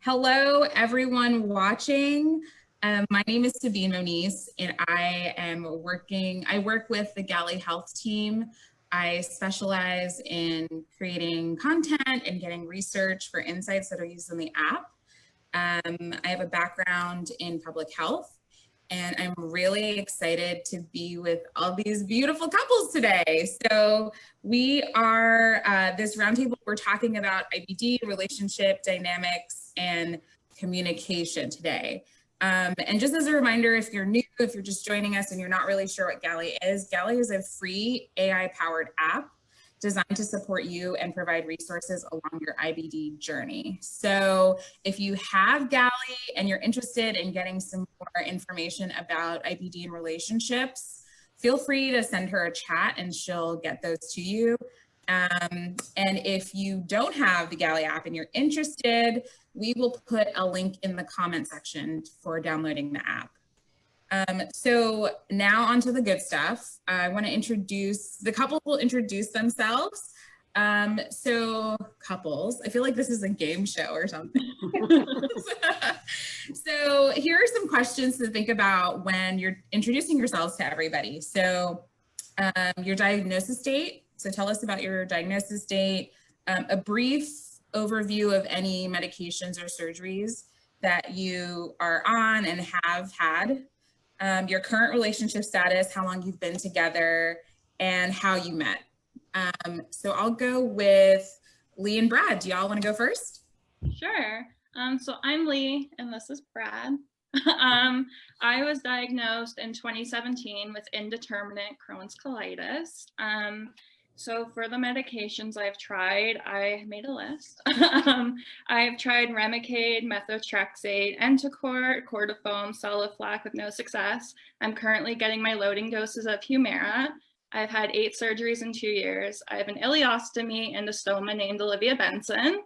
Hello, everyone watching. My name is Sabine Monice, and I work with the Gali Health team. I specialize in creating content and getting research for insights that are used in the app. I have a background in public health, and I'm really excited to be with all these beautiful couples today. So we are, this roundtable, we're talking about IBD, relationship dynamics, and communication today. And just as a reminder, if you're new, if you're just joining us and you're not really sure what Gali is a free AI-powered app designed to support you and provide resources along your IBD journey. So if you have Gali and you're interested in getting some more information about IBD and relationships, feel free to send her a chat and she'll get those to you. And if you don't have the Gali app and you're interested, we will put a link in the comment section for downloading the app. So now on to the good stuff. I want to introduce, the couple will introduce themselves. So couples, I feel like this is a game show or something. So here are some questions to think about when you're introducing yourselves to everybody. So your diagnosis date. So tell us about your diagnosis date, a brief overview of any medications or surgeries that you are on and have had. Your current relationship status, how long you've been together, and how you met. So I'll go with Lee and Brad. Do y'all want to go first? Sure. So I'm Lee, and this is Brad. I was diagnosed in 2017 with indeterminate Crohn's colitis. So for the medications I've tried, I made a list. I've tried Remicade, methotrexate, Entocort, Cortifoam, Soliflac with no success. I'm currently getting my loading doses of Humira. I've had 8 surgeries in 2 years. I have an ileostomy and a stoma named Olivia Benson.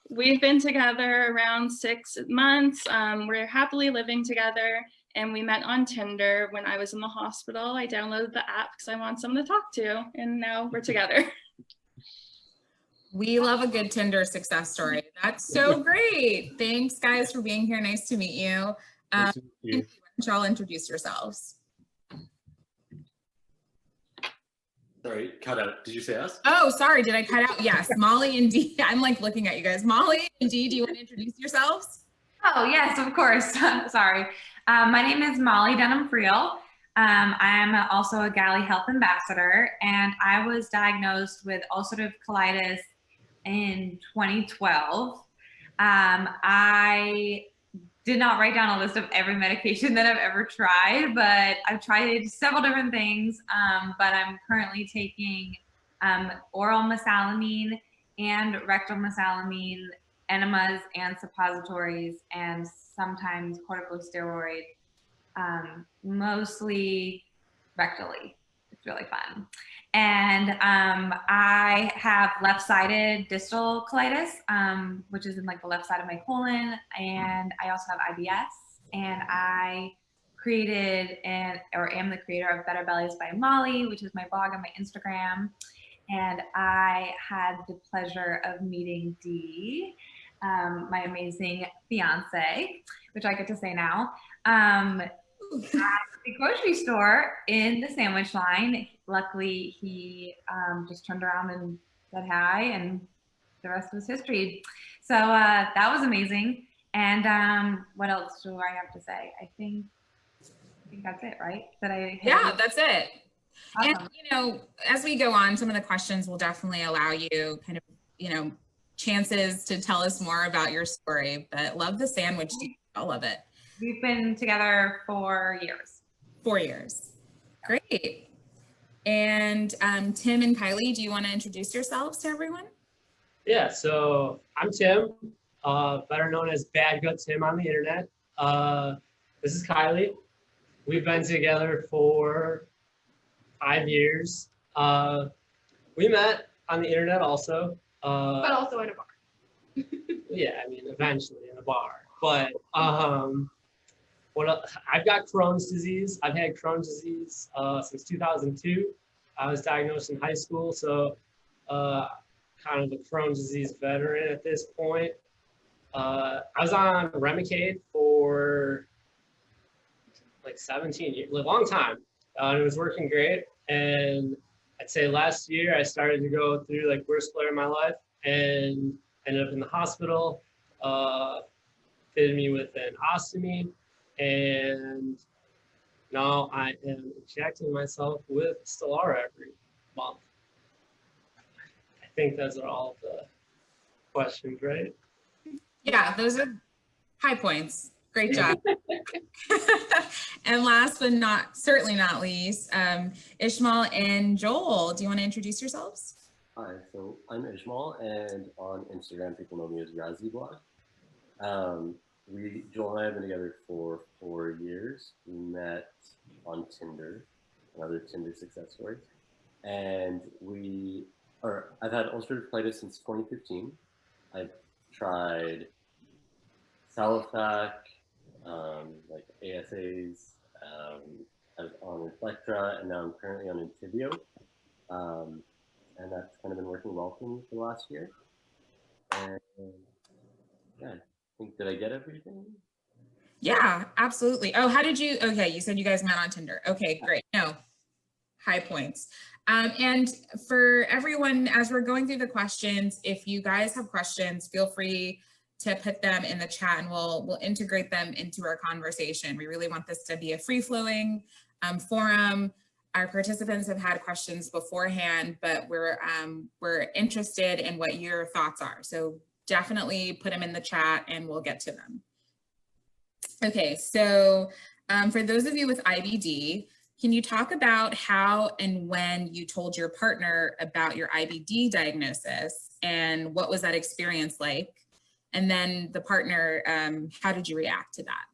We've been together around 6 months. We're happily living together. And we met on Tinder when I was in the hospital. I downloaded the app because I want someone to talk to, and now we're together. We love a good Tinder success story. That's so great. Thanks, guys, for being here. Nice to meet you. Nice to meet you. Y'all introduce yourselves. Sorry, cut out. Did you say us? Oh, sorry. Did I cut out? Yes, Molly and Dee. I'm like looking at you guys. Molly and Dee, do you want to introduce yourselves? Oh, yes, of course. Sorry. My name is Molly Denham-Friel. I'm also a Gali Health Ambassador, and I was diagnosed with ulcerative colitis in 2012. I did not write down a list of every medication that I've ever tried, but I've tried several different things, but I'm currently taking oral mesalamine and rectal mesalamine, enemas and suppositories, and sometimes corticosteroid, mostly rectally. It's really fun. And I have left-sided distal colitis, which is in like the left side of my colon, and I also have IBS. And I created or am the creator of Better Bellies by Molly, which is my blog and my Instagram. And I had the pleasure of meeting Dee, my amazing fiance, which I get to say now, at the grocery store in the sandwich line. Luckily, he just turned around and said hi, and the rest was history. So that was amazing. And what else do I have to say? I think that's it, right? Yeah, that's it. Awesome. And, you know, as we go on, some of the questions will definitely allow you kind of, you know, chances to tell us more about your story, but love the sandwich. I love it. We've been together for years. 4 years. Great. And Tim and Kylie, do you want to introduce yourselves to everyone? Yeah, so I'm Tim, better known as Bad Gut Tim on the internet. This is Kylie. We've been together for 5 years. We met on the internet also. But also in a bar. Yeah, I mean, eventually in a bar. But I've got Crohn's disease. I've had Crohn's disease since 2002. I was diagnosed in high school, so kind of a Crohn's disease veteran at this point. I was on Remicade for like 17 years, a long time. And it was working great. And I'd say last year I started to go through like worst flare in my life and ended up in the hospital. Fitted me with an ostomy, and now I am injecting myself with Stellara every month. I think those are all the questions, right? Yeah, those are high points. Great job. And last but certainly not least, Ijmal and Joel, do you want to introduce yourselves? Hi, so I'm Ijmal, and on Instagram, people know me as RazzyBlog. Joel and I have been together for 4 years. We met on Tinder, another Tinder success story. And I've had ulcerative colitis since 2015. I've tried Salofac, like ASAs, I was on Inflectra, and now I'm currently on Intibio. And that's kind of been working well for me for the last year. And yeah, did I get everything? Yeah, absolutely. Oh, okay, you said you guys met on Tinder. Okay, great. No, high points. And for everyone, as we're going through the questions, if you guys have questions, feel free to put them in the chat and we'll integrate them into our conversation. We really want this to be a free-flowing forum. Our participants have had questions beforehand, but we're interested in what your thoughts are. So definitely put them in the chat and we'll get to them. Okay, so for those of you with IBD, can you talk about how and when you told your partner about your IBD diagnosis and what was that experience like? And then the partner, how did you react to that?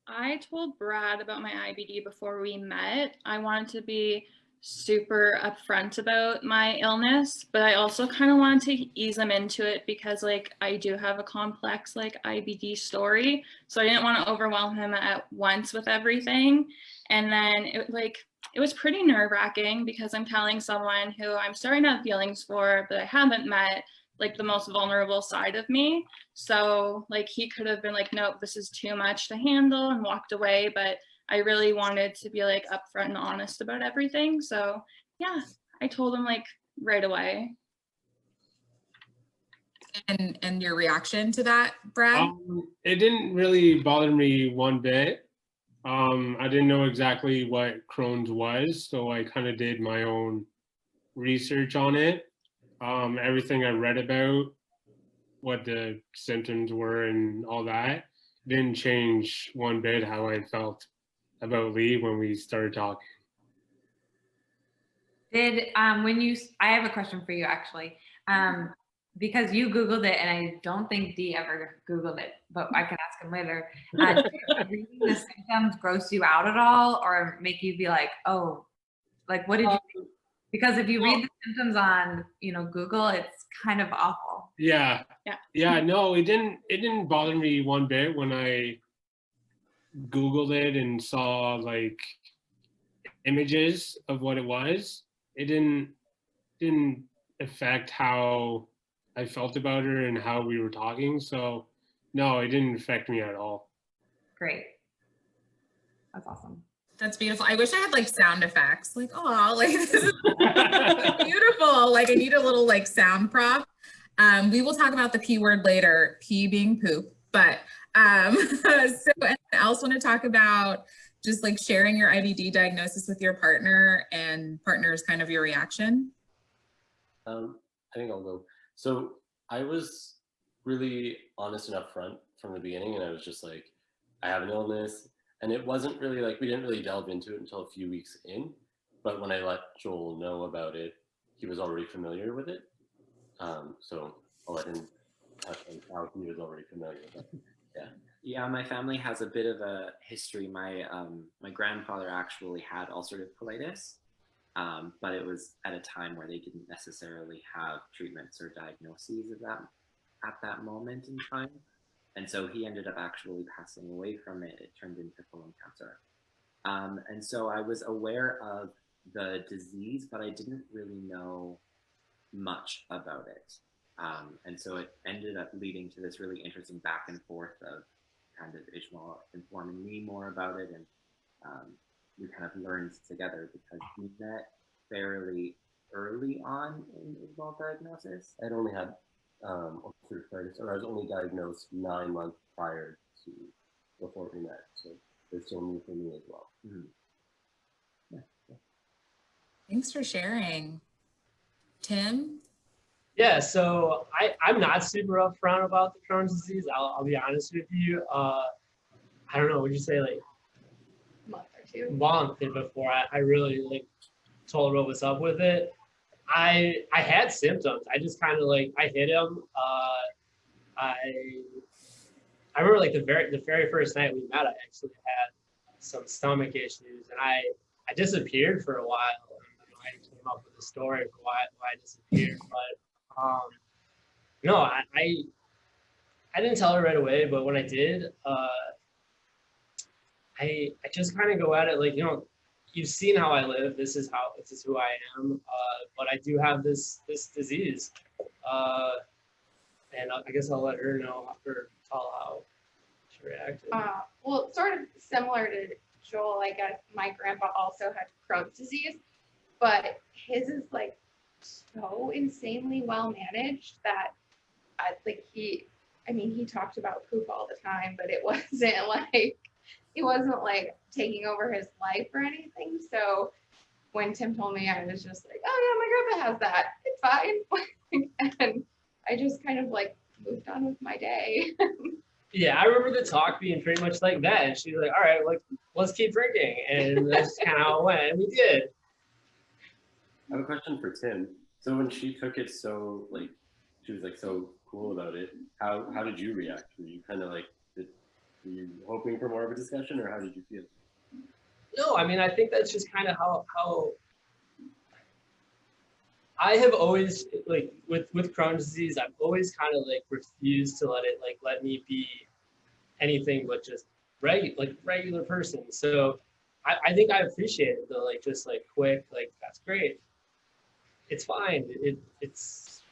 I told Brad about my IBD before we met. I wanted to be super upfront about my illness, but I also kind of wanted to ease him into it because like I do have a complex like IBD story. So I didn't want to overwhelm him at once with everything. And then it was pretty nerve-wracking because I'm telling someone who I'm starting to have feelings for, but I haven't met, like the most vulnerable side of me. So like he could have been like, nope, this is too much to handle and walked away. But I really wanted to be like upfront and honest about everything. So yeah, I told him like right away. And your reaction to that, Brad? It didn't really bother me one bit. I didn't know exactly what Crohn's was, so I kind of did my own research on it. Everything I read about what the symptoms were and all that didn't change one bit how I felt about Lee when we started talking. I have a question for you actually, because you Googled it and I don't think Dee ever Googled it, but I can ask him later. Did reading the symptoms gross you out at all or make you be like, oh, like what did you think? Because if you read the symptoms on, Google, it's kind of awful. Yeah. No, it didn't bother me one bit when I Googled it and saw like images of what it was. It didn't affect how I felt about her and how we were talking. So no, it didn't affect me at all. Great. That's awesome. That's beautiful. I wish I had like sound effects, like, oh, like this is beautiful. Like I need a little like sound prop. We will talk about the P word later, P being poop, but so anyone else want to talk about just like sharing your IBD diagnosis with your partner and partner's kind of your reaction? I think I'll go. So I was really honest and upfront from the beginning, and I was just like, I have an illness. And it wasn't really like, we didn't really delve into it until a few weeks in. But when I let Joel know about it, he was already familiar with it. So I'll let him touch on how he was already familiar with it. Yeah. Yeah, my family has a bit of a history. My grandfather actually had ulcerative colitis, but it was at a time where they didn't necessarily have treatments or diagnoses of that at that moment in time. And so he ended up actually passing away from it. It turned into colon cancer. And so I was aware of the disease, but I didn't really know much about it. And so it ended up leading to this really interesting back and forth of kind of Ijmal informing me more about it, and we kind of learned together because we met fairly early on in Ijmal's diagnosis. I'd only had ulcerative colitis, or I was only diagnosed 9 months prior to before we met, so they're still new for me as well. Thanks for sharing. Tim? Yeah, so I'm not super upfront about the Crohn's disease. I'll be honest with you. I don't know, would you say like Month or two. month before I really like told what was up with it. I had symptoms. I just kind of like, I hit him. I remember like the very first night we met, I actually had some stomach issues, and I disappeared for a while. I came up with a story for why I disappeared, but no, I didn't tell her right away, but when I did, I just kind of go at it like, you know, you've seen how I live. This is who I am. But I do have this disease, and I guess I'll let her know or tell how she reacted. Well, sort of similar to Joel, I guess my grandpa also had Crohn's disease, but his is like so insanely well managed that he talked about poop all the time, but it wasn't like taking over his life or anything. So when Tim told me, I was just like, oh yeah, my grandpa has that. It's fine. And I just kind of like moved on with my day. Yeah, I remember the talk being pretty much like that. And she was like, all right, let's keep drinking. And that's kind of how it went. And we did. I have a question for Tim. So when she took it so, like, she was like so cool about it, how did you react? Were you kind of like, were you hoping for more of a discussion, or how did you feel? No, I mean, I think that's just kind of how I have always, like, with Crohn's disease, I've always kind of like refused to let me be anything but just regular person. So I think I appreciate it though, like just like quick, like that's great. It's fine. It's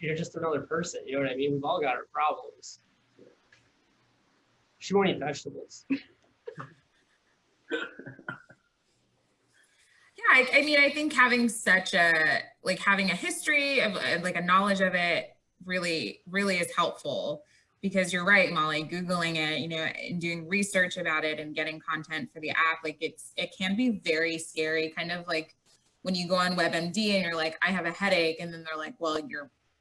you're just another person. You know what I mean? We've all got our problems. She won't eat vegetables. Yeah, I mean, I think having having a history of like a knowledge of it really is helpful, because you're right, Molly, Googling it, you know, and doing research about it and getting content for the app, like it can be very scary, kind of like when you go on WebMD and you're like, I have a headache, and then they're like, well,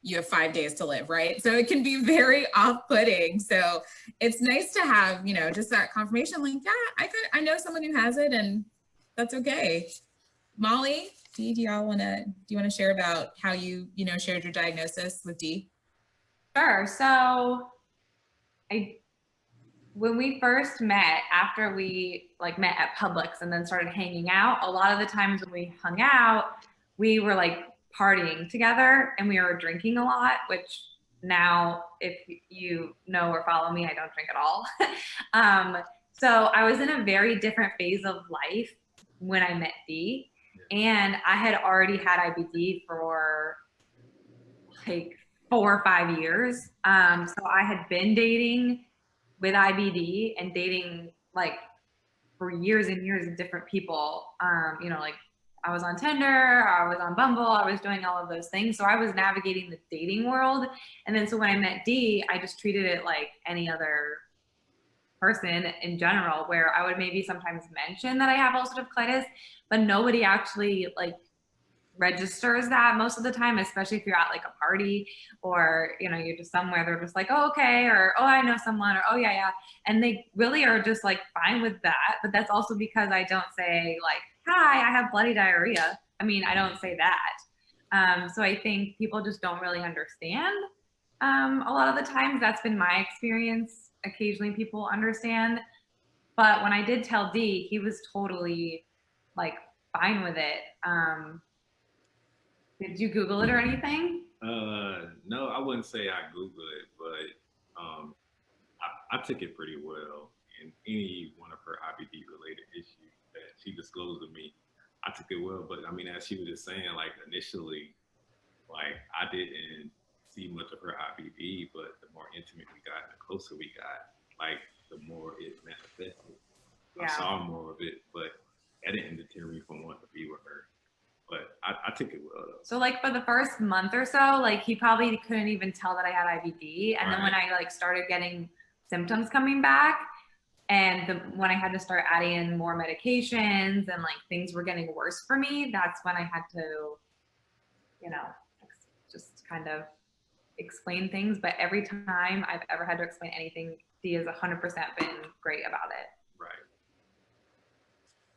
you have 5 days to live, right? So it can be very off-putting. So it's nice to have, you know, just that confirmation, like, yeah, I know someone who has it, and that's okay. Molly, do you want to share about how you shared your diagnosis with Dee? Sure. So when we first met, after we like met at Publix and then started hanging out, a lot of the times when we hung out, we were like partying together and we were drinking a lot, which now if you know or follow me, I don't drink at all. So I was in a very different phase of life when I met Dee. And I had already had IBD for like 4 or 5 years. So I had been dating with IBD and dating like for years and years of different people. You know, like I was on Tinder, I was on Bumble, I was doing all of those things. So I was navigating the dating world. And then so when I met Dee, I just treated it like any other person in general, where I would maybe sometimes mention that I have ulcerative colitis, but nobody actually like registers that most of the time, especially if you're at like a party or, you know, you're just somewhere, they're just like, oh, okay, or, oh, I know someone, or, oh, yeah. And they really are just like fine with that. But that's also because I don't say like, hi, I have bloody diarrhea. I mean, I don't say that. So I think people just don't really understand. A lot of the times that's been my experience. Occasionally people understand. But when I did tell Dee, he was totally like fine with it. Did you Google it or anything? No, I wouldn't say I Googled it, but I took it pretty well. And any one of her IBD related issues that she disclosed to me, I took it well. But I mean, as she was just saying, like initially, I didn't see much of her IBD, but the more intimate we got, the closer we got, like the more it manifested. Yeah. I saw more of it, but that didn't deter me from wanting to be with her. But I took it well though. So like for the first month or so, like he probably couldn't even tell that I had IBD. And then when I like started getting symptoms coming back, and when I had to start adding in more medications and like things were getting worse for me, that's when I had to, you know, just kind of explain things. But every time I've ever had to explain anything, Dee has 100% been great about it. Right.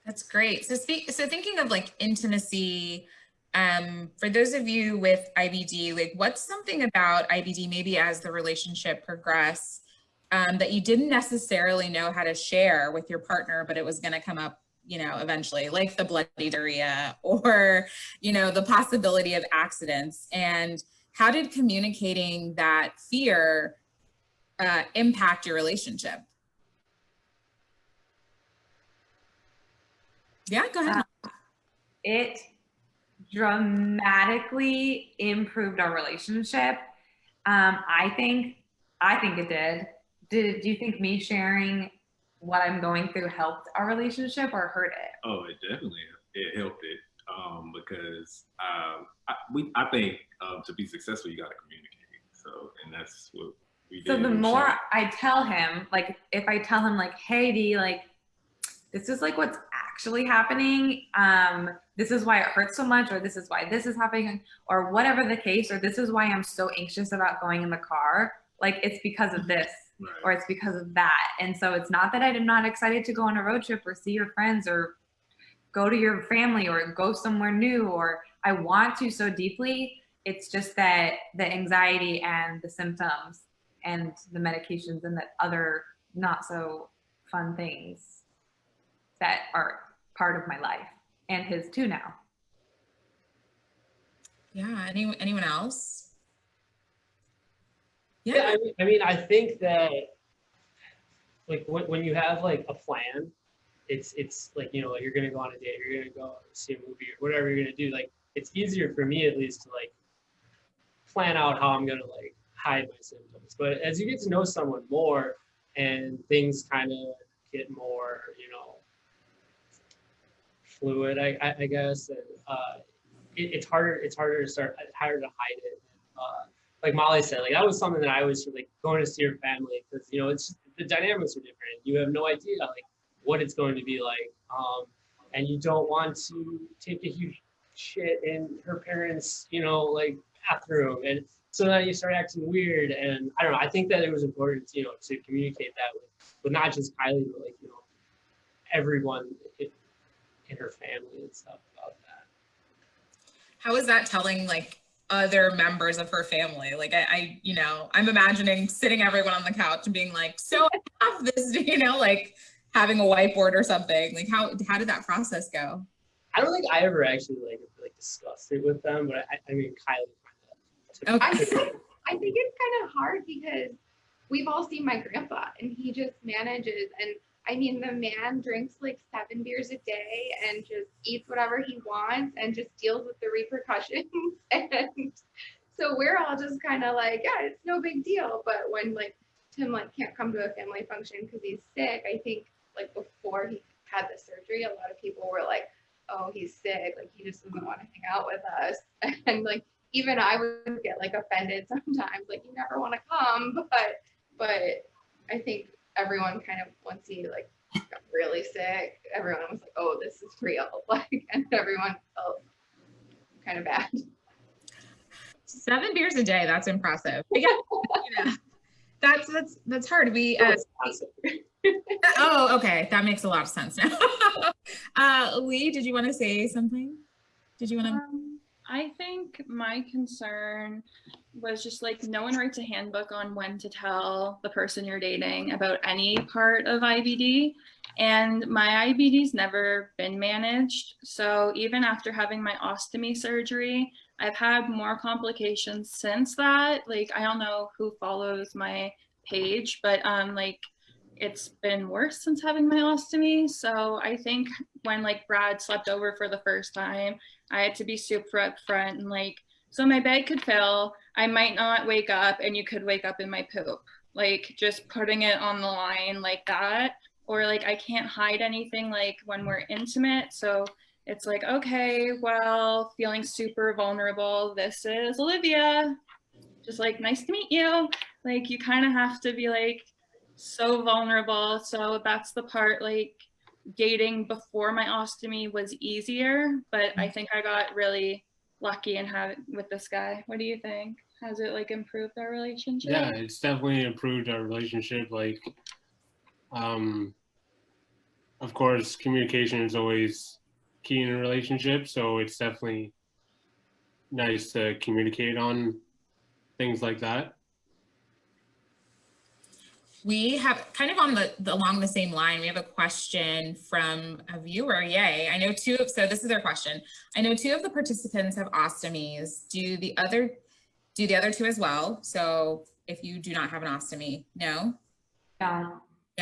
That's great. So thinking of like intimacy, for those of you with IBD, like what's something about IBD maybe as the relationship progressed that you didn't necessarily know how to share with your partner, but it was going to come up, you know, eventually, like the bloody diarrhea or, you know, the possibility of accidents? And how did communicating that fear impact your relationship? Yeah, go ahead. It dramatically improved our relationship. I think it did. Do you think me sharing what I'm going through helped our relationship or hurt it? Oh, it definitely helped it because I think to be successful you got to communicate. So and that's what we did. So the more I tell him, like if I tell him like, hey D, like this is like what's actually happening. This is why it hurts so much, or this is why this is happening, or whatever the case, or this is why I'm so anxious about going in the car. Like it's because of this. Right. Or it's because of that. And so it's not that I'm not excited to go on a road trip or see your friends or go to your family or go somewhere new, or I want to so deeply. It's just that the anxiety and the symptoms and the medications and the other not so fun things that are part of my life and his too now. Yeah, anyone else? Yeah, I mean, I think that like when you have like a plan, it's like, you know, like you're gonna go on a date, you're gonna go see a movie or whatever you're gonna do. Like it's easier for me at least to like plan out how I'm gonna like hide my symptoms. But as you get to know someone more and things kind of get more, you know, fluid, I guess, and it's harder to hide it. Like Molly said, like that was something that I was like going to see your family because, you know, it's the dynamics are different. You have no idea like what it's going to be like, and you don't want to take a huge shit in her parents', you know, like bathroom, and so then you start acting weird. And I don't know. I think that it was important, you know, to communicate that with not just Kylie, but like, you know, everyone in her family and stuff about that. How is that telling like other members of her family? Like I you know, I'm imagining sitting everyone on the couch and being like, so I have this, you know, like having a whiteboard or something. Like how did that process go? I don't think I ever actually like discussed it with them, but I mean Kylie kind of. Okay. I think it's kind of hard because we've all seen my grandpa and he just manages. And I mean, the man drinks like 7 beers a day and just eats whatever he wants and just deals with the repercussions. And so we're all just kind of like, yeah, it's no big deal. But when like Tim like can't come to a family function because he's sick, I think like before he had the surgery, a lot of people were like, oh, he's sick, like he just doesn't want to hang out with us. And like even I would get like offended sometimes, like you never want to come, but I think everyone kind of, once he like got really sick, everyone was like, oh, this is real, like, and everyone felt kind of bad. 7 beers a day, that's impressive. Yeah, you know, that's hard. We oh, okay, that makes a lot of sense now. Lee, did you want to say something? Did you want to? I think my concern was just like no one writes a handbook on when to tell the person you're dating about any part of IBD. And my IBD's never been managed. So even after having my ostomy surgery, I've had more complications since that. Like, I don't know who follows my page, but like it's been worse since having my ostomy. So I think when like Brad slept over for the first time, I had to be super upfront and like So my bag could fill, I might not wake up, and you could wake up in my poop. Like just putting it on the line like that. Or like I can't hide anything like when we're intimate. So it's like, okay, well, feeling super vulnerable. This is Olivia. Just like, nice to meet you. Like you kind of have to be like so vulnerable. So that's the part, like dating before my ostomy was easier, but I think I got really lucky and have with this guy. What do you think? Has it like improved our relationship? Yeah, it's definitely improved our relationship. Like, of course, communication is always key in a relationship, so it's definitely nice to communicate on things like that. We have kind of on along the same line, we have a question from a viewer. Yay. I know so this is their question. I know 2 of the participants have ostomies. Do the other 2 as well? So if you do not have an ostomy, no? No.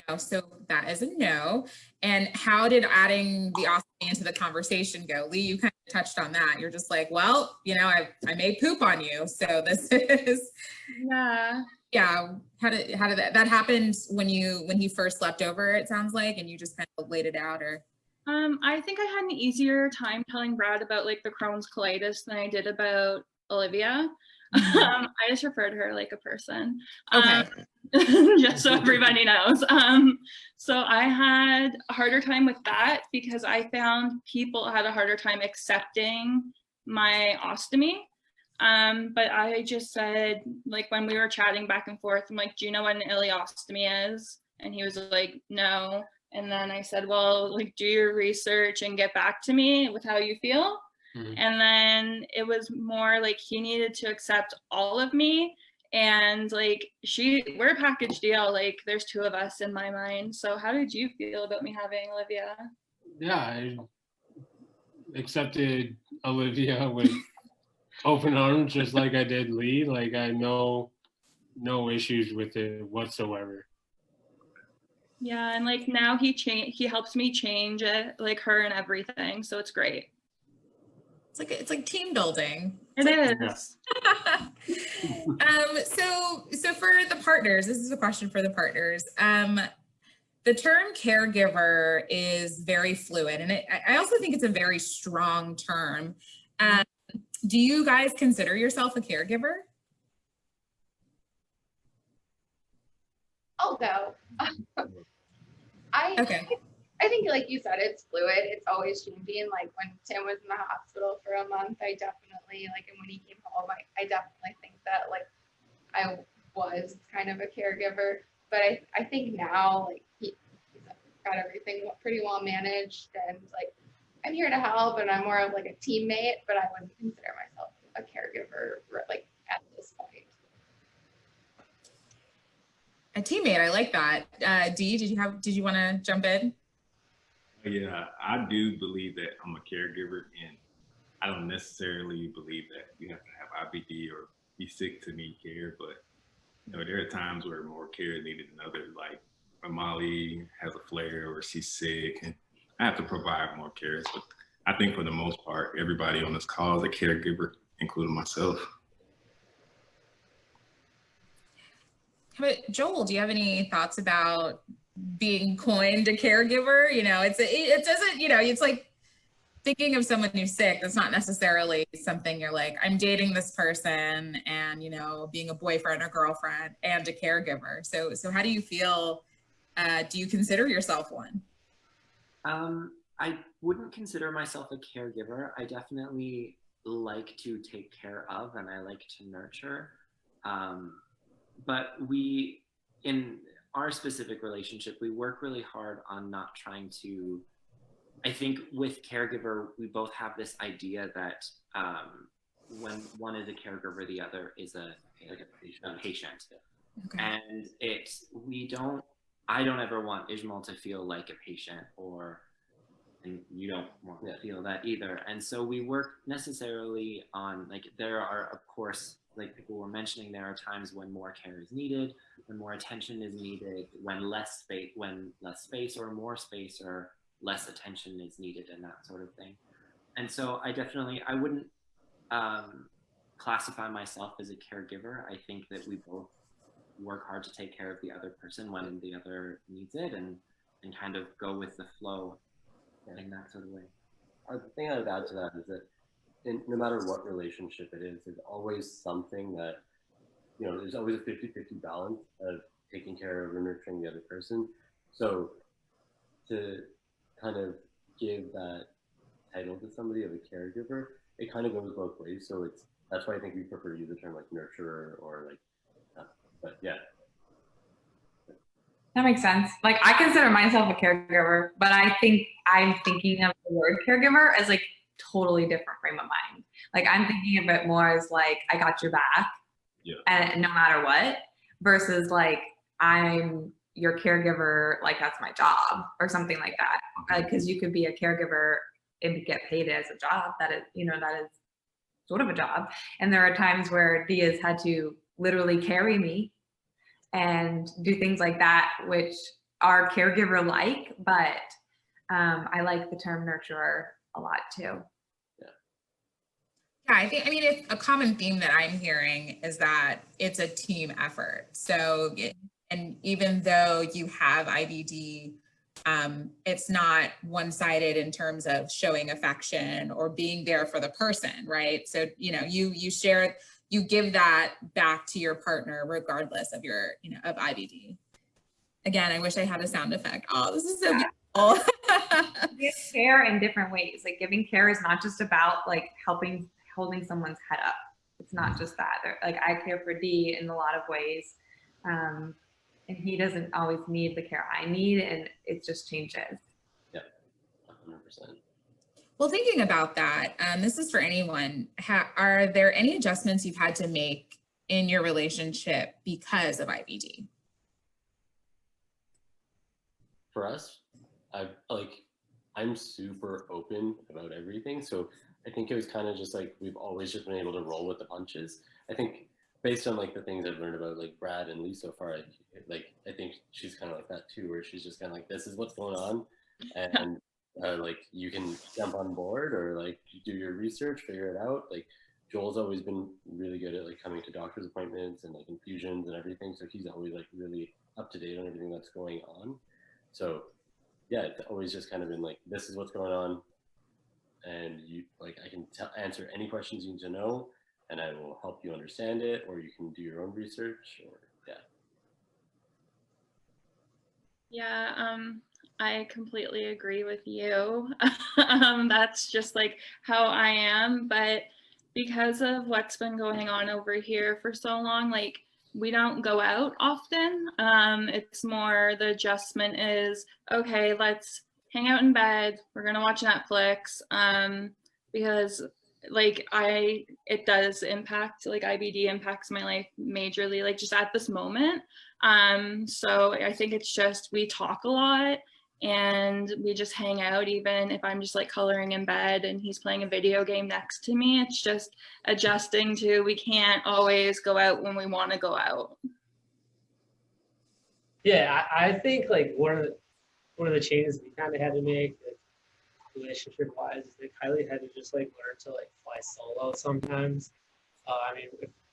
No, so that is a no. And how did adding the ostomy into the conversation go? Lee, you kind of touched on that. You're just like, well, you know, I made poop on you. So this is, yeah. How did that happened when he first slept over, it sounds like, and you just kind of laid it out, or? I think I had an easier time telling Brad about like the Crohn's colitis than I did about Olivia. I just refer to her like a person. Okay. Just so everybody knows. So I had a harder time with that because I found people had a harder time accepting my ostomy. But I just said, like when we were chatting back and forth, I'm like, do you know what an ileostomy is? And he was like, no. And then I said, well, like do your research and get back to me with how you feel. Mm-hmm. And then it was more like he needed to accept all of me. And like we're a package deal. Like there's 2 of us in my mind. So how did you feel about me having Olivia? Yeah, I accepted Olivia with open arms, just like I did Lee. Like I know no issues with it whatsoever. Yeah, and like now he helps me change it, like her and everything. So it's great. It's like team building. It is. So for the partners, this is a question for the partners. The term caregiver is very fluid, and I also think it's a very strong term. Do you guys consider yourself a caregiver? I'll go. I think, like you said, it's fluid. It's always changing. Like when Tim was in the hospital for a month, I definitely, like, and when he came home, I definitely think that, like, I was kind of a caregiver. But I think now, like, he's got everything pretty well managed, and, like, I'm here to help, and I'm more of, like, a teammate, but I wouldn't consider myself a caregiver, like, at this point. A teammate, I like that. Dee, did you want to jump in? Yeah, I do believe that I'm a caregiver, and I don't necessarily believe that you have to have IBD or be sick to need care, but you know, there are times where more care is needed than others. Like when Molly has a flare or she's sick, and I have to provide more care. But I think for the most part, everybody on this call is a caregiver, including myself. How about Joel? Do you have any thoughts about being coined a caregiver? You know, it doesn't, you know, it's like thinking of someone who's sick. That's not necessarily something you're like, I'm dating this person and, you know, being a boyfriend or girlfriend and a caregiver. So how do you feel? Do you consider yourself one? I wouldn't consider myself a caregiver. I definitely like to take care of, and I like to nurture. But in our specific relationship, we work really hard on not trying to, I think with caregiver, we both have this idea that when one is a caregiver, the other is a patient. Okay. And I don't ever want Ijmal to feel like a patient, and you don't want to feel that either. And so we work necessarily on, like, there are, of course, like people were mentioning, there are times when more care is needed, when more attention is needed, when less space or more space or less attention is needed, and that sort of thing. And so I wouldn't classify myself as a caregiver. I think that we both work hard to take care of the other person when the other needs it, and kind of go with the flow in that sort of way. The thing I would add to that is that no matter what relationship it is, there's always something that, there's always a 50-50 balance of taking care of or nurturing the other person. So to kind of give that title to somebody of a caregiver, it kind of goes both ways. So that's why I think we prefer to use the term like nurturer or like, but yeah. That makes sense. Like, I consider myself a caregiver, but I think I'm thinking of the word caregiver as like totally different frame of mind. Like, I'm thinking of it more as like, I got your back, and no matter what, versus like, I'm your caregiver, like that's my job or something like that. Like, because you could be a caregiver and get paid as a job. That is, that is sort of a job. And there are times where Dia's had to literally carry me and do things like that, which are caregiver-like, but I like the term nurturer a lot too. Yeah, I mean, it's a common theme that I'm hearing is that it's a team effort. So, and even though you have IBD, it's not one-sided in terms of showing affection or being there for the person, right? So, you share, you give that back to your partner regardless of your, of IBD. Again, I wish I had a sound effect. Oh, this is so beautiful. Give care in different ways. Like, giving care is not just about like holding someone's head up. It's not just that. Like, I care for D in a lot of ways. And he doesn't always need the care I need, and it just changes. Yeah, 100%. Well, thinking about that, this is for anyone. Are there any adjustments you've had to make in your relationship because of IBD? For us, I'm super open about everything. So I think it was kind of just like, we've always just been able to roll with the punches. I think based on like the things I've learned about like Brad and Lee so far, I think she's kind of like that too, where she's just kind of like, this is what's going on. And like, you can jump on board or like do your research, figure it out. Like, Joel's always been really good at like coming to doctor's appointments and like infusions and everything. So he's always like really up to date on everything that's going on. So yeah, it's always just kind of been like, this is what's going on. And you like, I can answer any questions you need to know, and I will help you understand it, or you can do your own research, or Yeah, I completely agree with you. That's just like how I am, but because of what's been going on over here for so long, like, we don't go out often. It's more the adjustment is, okay, let's hang out in bed. We're gonna watch Netflix, because like it does impact, like IBD impacts my life majorly, like just at this moment. So I think it's just, we talk a lot and we just hang out, even if I'm just like coloring in bed and he's playing a video game next to me. It's just adjusting to, we can't always go out when we want to go out. Yeah, I think like one of the changes we kind of had to make, relationship wise, is that Kylie had to just like learn to like fly solo sometimes. I mean,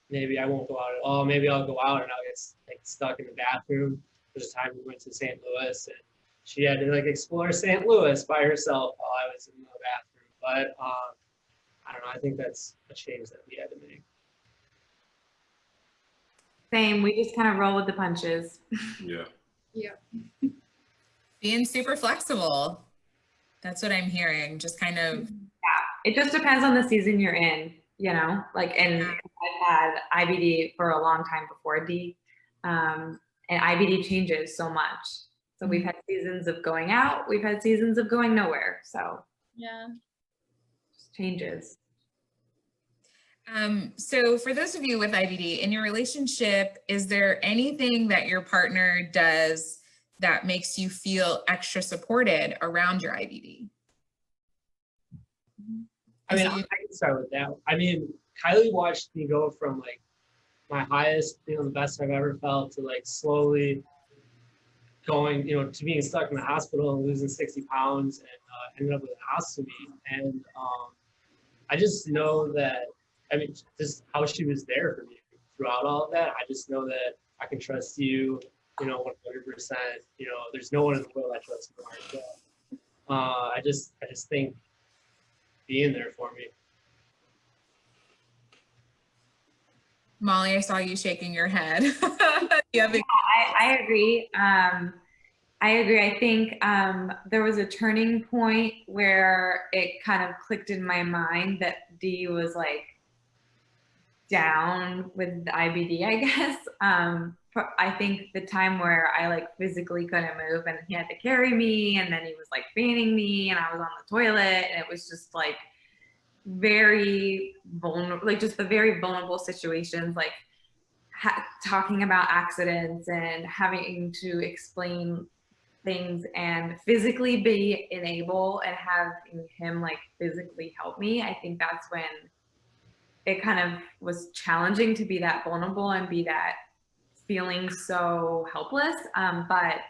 maybe I won't go out at all. Maybe I'll go out and I'll get like stuck in the bathroom. There's a time we went to St. Louis and she had to like explore St. Louis by herself while I was in the bathroom. But I don't know. I think that's a change that we had to make. Same. We just kind of roll with the punches. Yeah. Yeah. Being super flexible. That's what I'm hearing. Just kind of. Yeah. It just depends on the season you're in, like, and I've had IBD for a long time before D, and IBD changes so much. So we've had seasons of going out, we've had seasons of going nowhere. So yeah, just changes. So for those of you with IBD in your relationship, is there anything that your partner does that makes you feel extra supported around your IBD? I mean, I can start with that. I mean, Kylie watched me go from like my highest, the best I've ever felt, to like slowly going, to being stuck in the hospital and losing 60 pounds and ended up with an ostomy. And I just know that I mean, just how she was there for me throughout all of that. I just know that I can trust you, 100%. There's no one in the world I trust more. So, I just think being there for me. Molly, I saw you shaking your head. Yeah, I agree. I agree. I think there was a turning point where it kind of clicked in my mind that Dee was like down with the IBD, I guess. I think the time where I like physically couldn't move and he had to carry me, and then he was like fanning me and I was on the toilet, and it was just like very vulnerable, like just the very vulnerable situations, like talking about accidents and having to explain things and physically be unable and having him like physically help me. I think that's when it kind of was challenging to be that vulnerable and be that feeling so helpless. But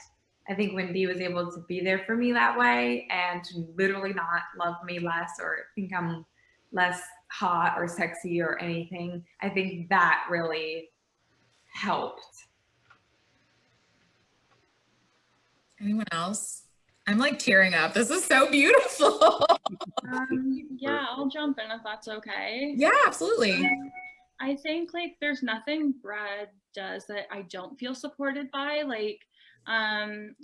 I think when Dee was able to be there for me that way and to literally not love me less or think I'm less hot or sexy or anything, I think that really helped. Anyone else? I'm like tearing up. This is so beautiful. Yeah, I'll jump in if that's okay. Yeah, absolutely. I think like there's nothing Brad does that I don't feel supported by. Like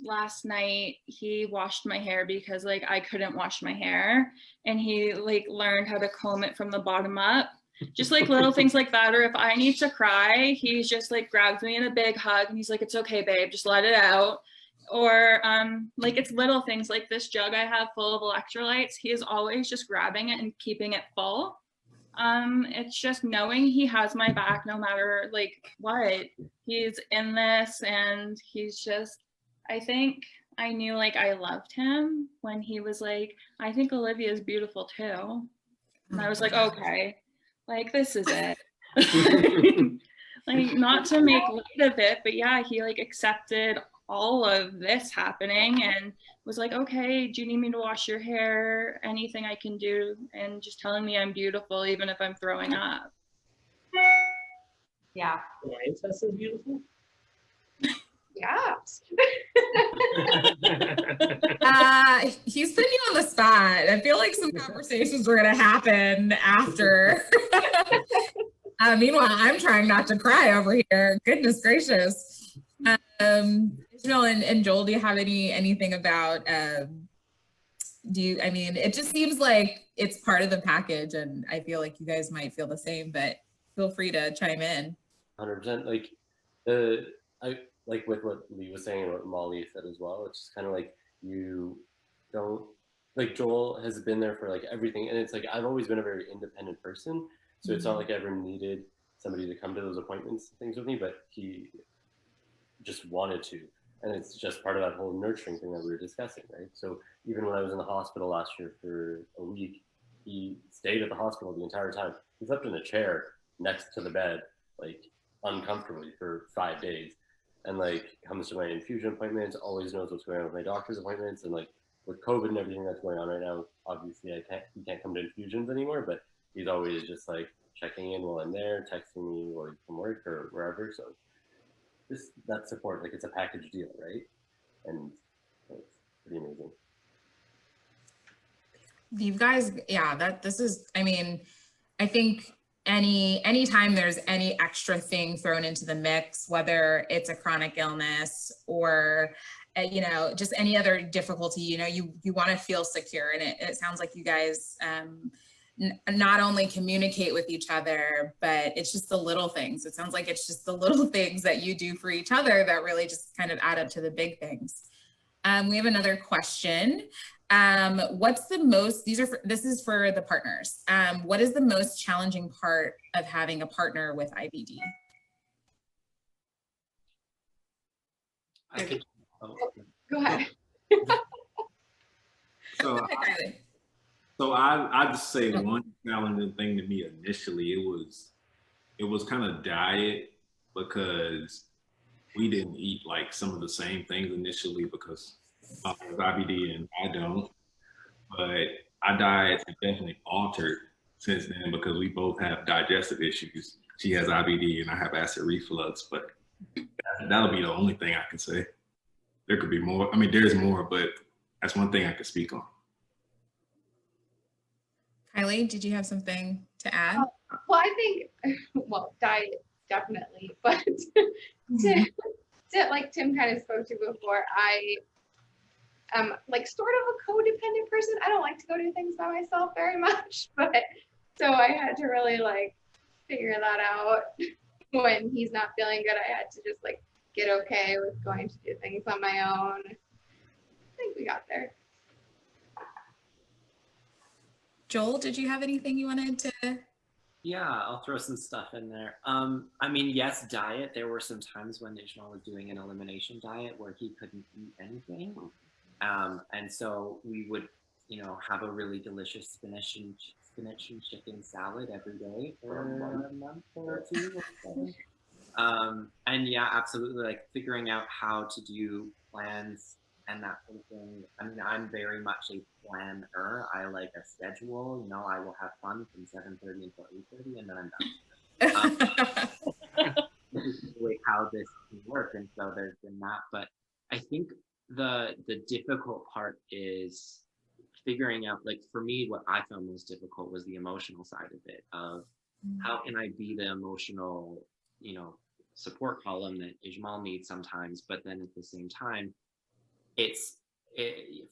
last night he washed my hair because like I couldn't wash my hair, and he like learned how to comb it from the bottom up. Just like little things like that. Or if I need to cry, he's just like grabs me in a big hug and he's like, "It's okay, babe, just let it out." Or like it's little things like this jug I have full of electrolytes. He is always just grabbing it and keeping it full. It's just knowing he has my back no matter like what. He's in this, and he's just, I think I knew like I loved him when he was like, "I think Olivia is beautiful too." And I was like, okay, like this is it. Like not to make light of it, but yeah, he like accepted all of this happening and was like, "Okay, do you need me to wash your hair? Anything I can do?" And just telling me I'm beautiful even if I'm throwing up. Yeah. My incest is beautiful. Yeah. He's putting you on the spot. I feel like some conversations are gonna happen after. Meanwhile, I'm trying not to cry over here. Goodness gracious. Ijmal and Joel, do you have anything about? I mean, it just seems like it's part of the package, and I feel like you guys might feel the same, but feel free to chime in. 100%. Like I like with what Lee was saying and what Molly said as well. It's just kind of like you don't like Joel has been there for like everything, and it's like I've always been a very independent person, so it's not like I ever needed somebody to come to those appointments and things with me, but he just wanted to, and it's just part of that whole nurturing thing that we were discussing, right? So even when I was in the hospital last year for a week, he stayed at the hospital the entire time. He slept in a chair next to the bed, like uncomfortably for 5 days, and like comes to my infusion appointments, always knows what's going on with my doctor's appointments, and like with COVID and everything that's going on right now, obviously he can't come to infusions anymore, but he's always just like checking in while I'm there, texting me or from work or wherever. So just that support, like it's a package deal, right? And it's pretty amazing. You guys, yeah, this is, I mean, I think anytime there's any extra thing thrown into the mix, whether it's a chronic illness or just any other difficulty, you want to feel secure, and it sounds like you guys not only communicate with each other, but it's just the little things. It sounds like it's just the little things that you do for each other that really just kind of add up to the big things. We have another question. What's the most, this is for the partners. What is the most challenging part of having a partner with IBD? I think, Go ahead. So I just say one challenging thing to me initially, it was kind of diet, because we didn't eat like some of the same things initially because of IBD and I don't, but our diets have definitely altered since then because we both have digestive issues. She has IBD and I have acid reflux, but that'll be the only thing I can say. There could be more. I mean, there's more, but that's one thing I could speak on. Kylie, did you have something to add? Well, I think, well, diet definitely, but to like Tim kind of spoke to before, I am like sort of a codependent person. I don't like to go do things by myself very much, but so I had to really like figure that out. When he's not feeling good, I had to just like get okay with going to do things on my own. I think we got there. Joel, did you have anything you wanted to? Yeah, I'll throw some stuff in there. I mean, yes, diet. There were some times when Ijmal was doing an elimination diet where he couldn't eat anything. And so we would, you know, have a really delicious spinach and chicken salad every day for a month or two. And yeah, absolutely, like figuring out how to do plans and that sort of thing. I mean, I'm very much a planner. I like a schedule. You know, I will have fun from 7:30 until 8:30, and then I'm done. This is the way how this can work, and so there's been that. But I think the difficult part is figuring out, like for me, what I found most difficult was the emotional side of it. Of how can I be the emotional, you know, support column that Ijmal needs sometimes, but then at the same time, it's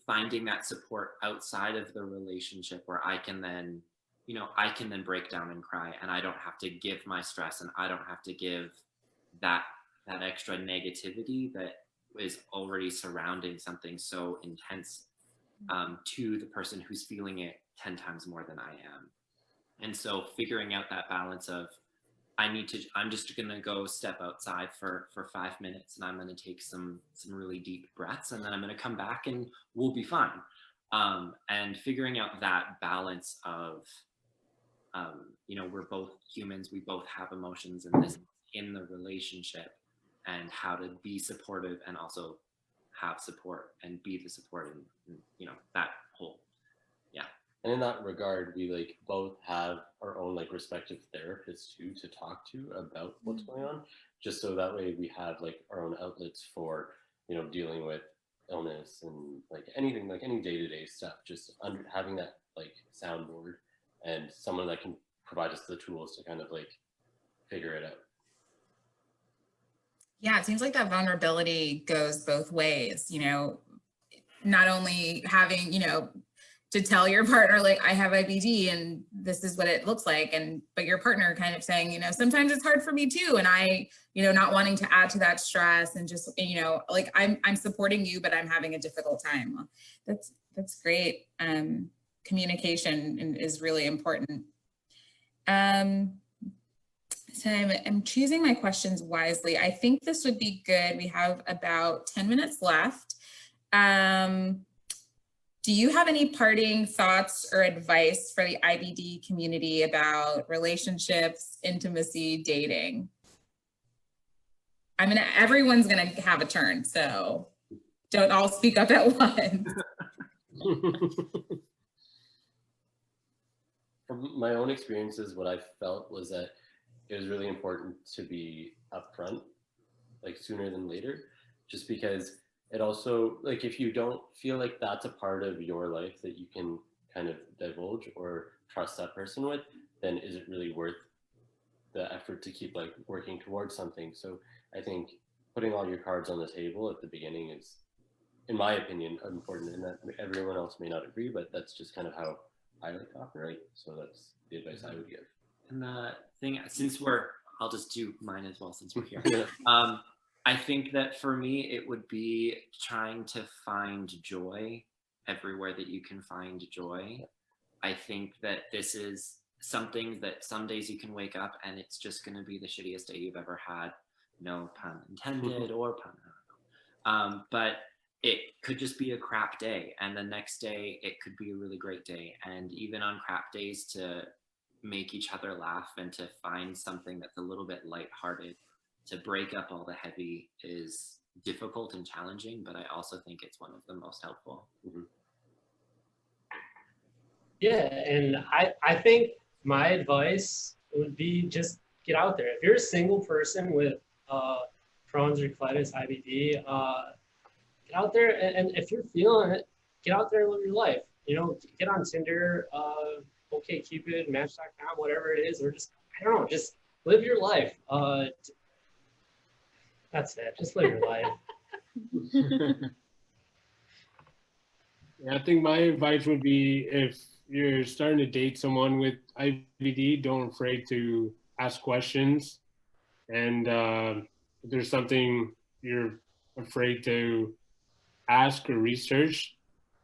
finding that support outside of the relationship where I can then, you know, I can then break down and cry, and I don't have to give my stress, and I don't have to give that extra negativity that is already surrounding something so intense to the person who's feeling it 10 times more than I am. And so figuring out that balance of, I'm just gonna go step outside for 5 minutes, and I'm gonna take some really deep breaths, and then I'm gonna come back and we'll be fine. And figuring out that balance of, you know, we're both humans, we both have emotions, and this in the relationship, and how to be supportive and also have support and be the support, and you know, that whole, yeah. And in that regard, we like both have our own like respective therapists too to talk to about what's going on, just so that way we have like our own outlets for, you know, dealing with illness and like anything, like any day-to-day stuff, just having that like soundboard and someone that can provide us the tools to kind of like figure it out. Yeah, it seems like that vulnerability goes both ways, you know, not only having, you know, to tell your partner, like, I have IBD and this is what it looks like. But your partner kind of saying, you know, sometimes it's hard for me too. And I, you know, not wanting to add to that stress and just, you know, like I'm supporting you, but I'm having a difficult time. That's great. Communication is really important. So I'm choosing my questions wisely. I think this would be good. We have about 10 minutes left. Do you have any parting thoughts or advice for the IBD community about relationships, intimacy, dating? Everyone's gonna have a turn, so don't all speak up at once. From my own experiences, what I felt was that it was really important to be upfront, like sooner than later, just because it also, like, if you don't feel like that's a part of your life that you can kind of divulge or trust that person with, then is it really worth the effort to keep like working towards something? So I think putting all your cards on the table at the beginning is, in my opinion, important, and that everyone else may not agree, but that's just kind of how I like to operate. So that's the advice I would give. And the thing, I'll just do mine as well since we're here. I think that for me, it would be trying to find joy everywhere that you can find joy. I think that this is something that some days you can wake up and it's just going to be the shittiest day you've ever had. No pun intended or pun. But it could just be a crap day. And the next day, it could be a really great day. And even on crap days, to make each other laugh and to find something that's a little bit lighthearted, to break up all the heavy is difficult and challenging, but I also think it's one of the most helpful. Yeah, and I think my advice would be just get out there. If you're a single person with Crohn's or colitis, IBD, get out there, and if you're feeling it, get out there and live your life. You know, get on Tinder, OkCupid, Match.com, whatever it is, or just, I don't know, just live your life. That's it. Just live your life. Yeah, I think my advice would be, if you're starting to date someone with IBD, don't afraid to ask questions. And if there's something you're afraid to ask or research,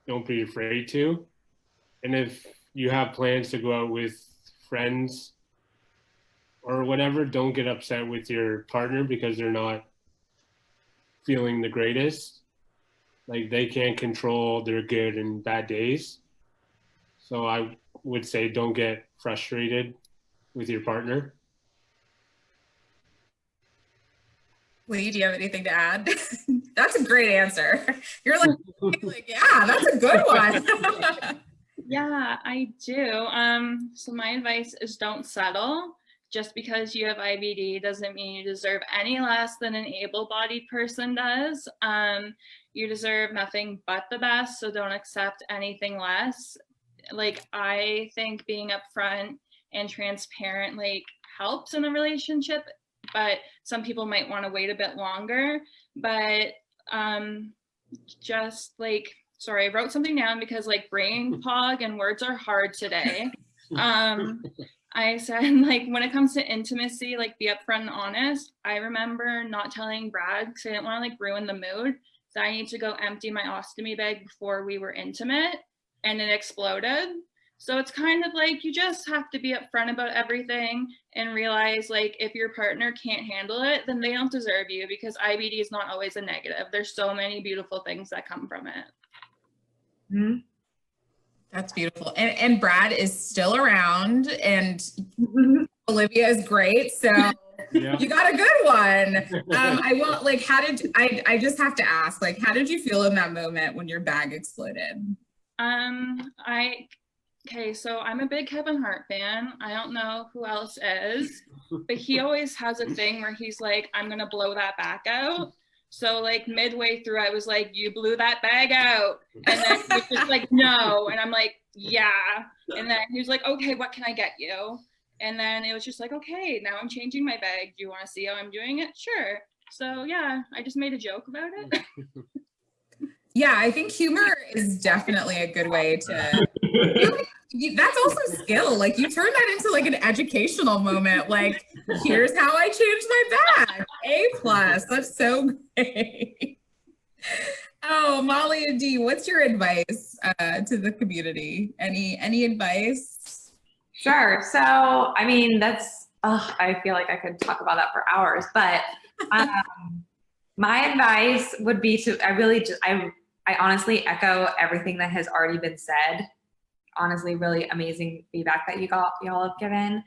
don't be afraid to. And if you have plans to go out with friends or whatever, don't get upset with your partner because they're not feeling the greatest. Like, they can't control their good and bad days. So I would say don't get frustrated with your partner. Lee, do you have anything to add? That's a great answer. You're like, yeah, that's a good one. Yeah, I do. So my advice is don't settle. Just because you have IBD doesn't mean you deserve any less than an able-bodied person does. You deserve nothing but the best, so don't accept anything less. Like, I think being upfront and transparent, like, helps in a relationship, but some people might want to wait a bit longer. But just like, sorry, I wrote something down because like brain fog and words are hard today. I said, like, when it comes to intimacy, like, be upfront and honest. I remember not telling Brad because I didn't want to like ruin the mood, that I need to go empty my ostomy bag before we were intimate, and it exploded. So it's kind of like, you just have to be upfront about everything and realize, like, if your partner can't handle it, then they don't deserve you, because IBD is not always a negative. There's so many beautiful things that come from it. Mm-hmm. That's beautiful. And Brad is still around, and Olivia is great. So Yeah. you got a good one. I will, like, I just have to ask, like, how did you feel in that moment when your bag exploded? Okay, so I'm a big Kevin Hart fan. I don't know who else is, but he always has a thing where he's like, I'm gonna blow that back out. So like midway through, I was like, you blew that bag out. And then he was just like, no. And I'm like, yeah. And then he was like, okay, what can I get you? And then it was just like, okay, now I'm changing my bag. Do you want to see how I'm doing it? Sure. So yeah, I just made a joke about it. Yeah, I think humor is definitely a good way to, that's also skill. Like, you turn that into like an educational moment. Like, here's how I changed my bag. A+. That's so great. Oh, Molly and Dee, what's your advice to the community? Any advice? Sure. So, I mean, I feel like I could talk about that for hours, but my advice would be to, I honestly echo everything that has already been said. Honestly, really amazing feedback that y'all have given.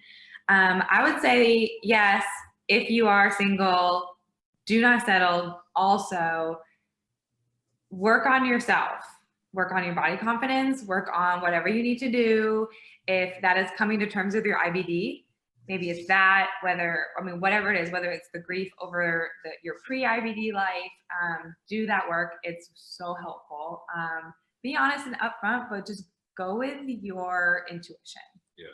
I would say, yes, if you are single, do not settle. Also, work on yourself, work on your body confidence, work on whatever you need to do. If that is coming to terms with your IBD, maybe it's that, whatever it is, whether it's the grief over your pre-IBD life, do that work. It's so helpful. Be honest and upfront, but just go with your intuition. Yeah.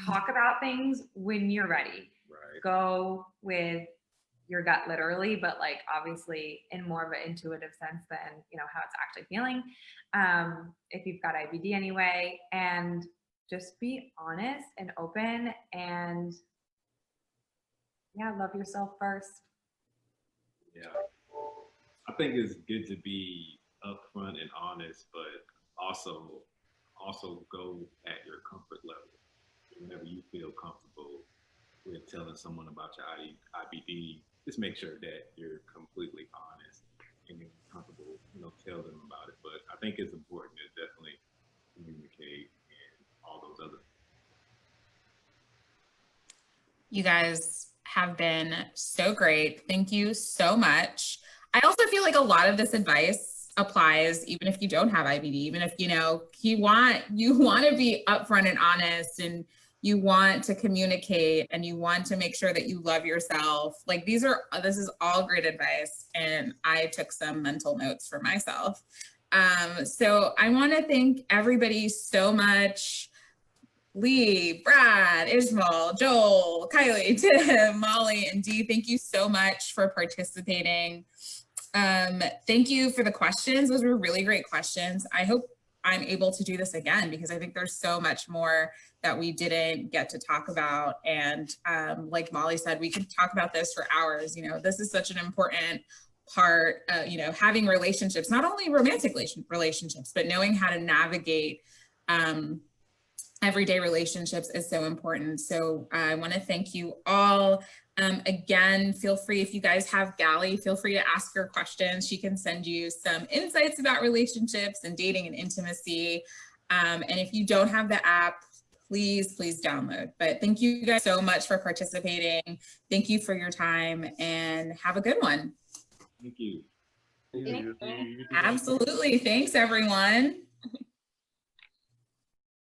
Talk about things when you're ready. Right. Go with your gut literally, but like obviously in more of an intuitive sense than, how it's actually feeling. If you've got IBD anyway, and just be honest and open, and love yourself first. Yeah. I think it's good to be upfront and honest, but also go at your comfort level. Whenever you feel comfortable with telling someone about your IBD, just make sure that you're completely honest and you're comfortable, tell them about it. But I think it's important to definitely communicate and all those other. You guys have been so great. Thank you so much. I also feel like a lot of this advice applies even if you don't have IBD, even if you want to be upfront and honest, and you want to communicate and you want to make sure that you love yourself. Like this is all great advice, and I took some mental notes for myself. So I want to thank everybody so much. Lee, Brad, Ijmal, Joel, Kylie, Tim, Molly, and Dee, thank you so much for participating. Thank you for the questions. Those were really great questions. I hope I'm able to do this again, because I think there's so much more that we didn't get to talk about. And like Molly said, we could talk about this for hours. You know, this is such an important part, you know, having relationships, not only romantic relationships, but knowing how to navigate everyday relationships is so important. So I want to thank you all. Again, feel free, if you guys have Gali, feel free to ask her questions. She can send you some insights about relationships and dating and intimacy. And if you don't have the app, please download. But thank you guys so much for participating. Thank you for your time, and have a good one. Thank you. Thank you. Absolutely. Thanks, everyone.